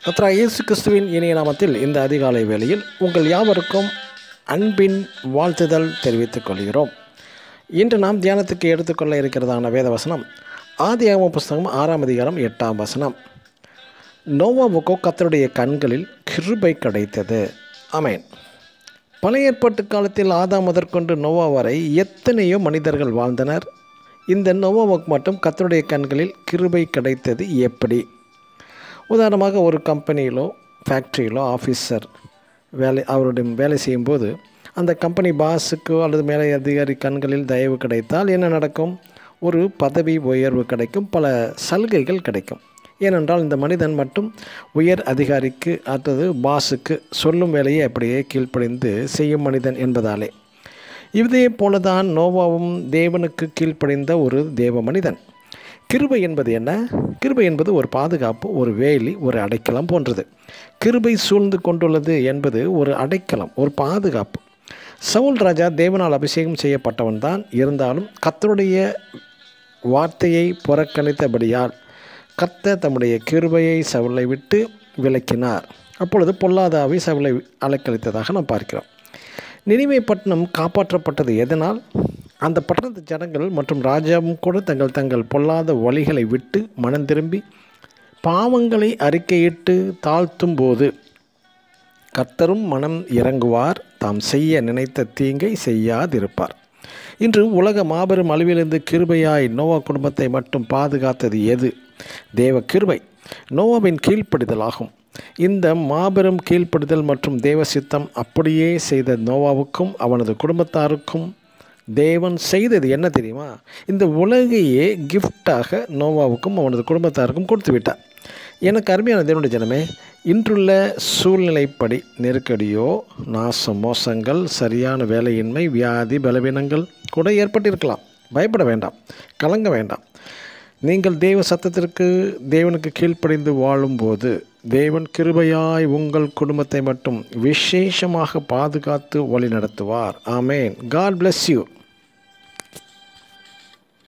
கர்த்தராகிய இயேசு கிறிஸ்துவின் இனிய நாமத்தில் இந்த அதிகாலை வேளையில் உங்கள் யாவருக்கும் அன்பின் வாழ்த்துதல் தெரிவித்துக் கொள்கிறோம். இன்று நாம் தியானத்துக்கு எடுத்துக்கொள்ள இருக்கிறதான வேத வசனம் ஆதியாகமம் புஸ்தகம் 6ஆம் அதிகாரம் 8ஆம் வசனம். நோவாவுக்கோ கர்த்தருடைய கண்களில் கிருபை கிடைத்தது. ஆமென். பழைய ஏற்பாட்டு காலத்தில் ஆதாம் முதற்கொண்டு நோவா வரை எத்தனையோ மனிதர்கள் வாழ்ந்தனர். இந்த நோவாவுக்கு மட்டும் கர்த்தருடைய கண்களில் கிருபை கிடைத்தது எப்படி? உதாரணமாக ஒரு கம்பெனியிலோ ஃபேக்ட்ரியிலோ ஆஃபீஸர் அவருடைய வேலை செய்யும்போது அந்த கம்பெனி பாஸுக்கோ அல்லது மேலே அதிகாரி கண்களில் தயவு கிடைத்தால் என்ன நடக்கும்? ஒரு பதவி உயர்வு கிடைக்கும், பல சலுகைகள் கிடைக்கும். ஏனென்றால் இந்த மனிதன் மட்டும் உயர் அதிகாரிக்கு அல்லது பாஸுக்கு சொல்லும் வேலையை அப்படியே கீழ்ப்படிந்து செய்யும் மனிதன் என்பதாலே. இதே போலதான் நோவாவும் தேவனுக்கு கீழ்ப்படிந்த ஒரு தேவ மனிதன். கிருபை என்பது என்ன? கிருபை என்பது ஒரு பாதுகாப்பு, ஒரு வேலி, ஒரு அடைக்கலம் போன்றது. கிருபை சூழ்ந்து கொண்டுள்ளது என்பது ஒரு அடைக்கலம், ஒரு பாதுகாப்பு. சவுல் ராஜா தேவனால் அபிஷேகம் செய்யப்பட்டவன் தான். இருந்தாலும் கர்த்தருடைய வார்த்தையை புறக்கணித்தபடியால் கர்த்தர் தம்முடைய கிருபையை சவுலை விட்டு விலக்கினார். அப்பொழுது பொல்லாத ஆவி சவுலை அலைக்கழித்ததாக நாம் பார்க்கிறோம். நினிவே பட்டணம் காப்பாற்றப்பட்டது எதனால்? அந்த பட்டணத்து ஜனங்கள் மற்றும் ராஜாவும் கூட தங்கள் பொல்லாத வழிகளை விட்டு மனம் திரும்பி பாவங்களை அறிக்கையிட்டு தாழ்த்தும் போது கர்த்தரும் மனம் இறங்குவார், தாம் செய்ய நினைத்த தீங்கை செய்யாதிருப்பார். இன்று உலக மாபெரும் அழிவிலிருந்து கிருபையாய் நோவா குடும்பத்தை மட்டும் பாதுகாத்தது எது? தேவ கிருபை, நோவாவின் கீழ்ப்படிதல் ஆகும். இந்த மாபெரும் கீழ்ப்படிதல் மற்றும் தேவ சித்தம் அப்படியே செய்த நோவாவுக்கும் அவனது குடும்பத்தாருக்கும் தேவன் செய்தது என்ன தெரியுமா? இந்த உலகையே கிஃப்டாக நோவாவுக்கும் அவனது குடும்பத்தாருக்கும் கொடுத்து விட்டார். எனக்கு அருமையான தேவனுடைய ஜனமே, இன்றுள்ள சூழ்நிலைப்படி நெருக்கடியோ, நாசம், மோசங்கள், சரியான வேலையின்மை, வியாதி, பலவீனங்கள் கூட ஏற்பட்டிருக்கலாம். பயப்பட வேண்டாம், கலங்க வேண்டாம். நீங்கள் தேவ சத்தத்திற்கு தேவனுக்கு கீழ்ப்படிந்து வாழும்போது தேவன் கிருபையாய் உங்கள் குடும்பத்தை மட்டும் விசேஷமாக பாதுகாத்து வழி நடத்துவார். ஆமேன். God bless you.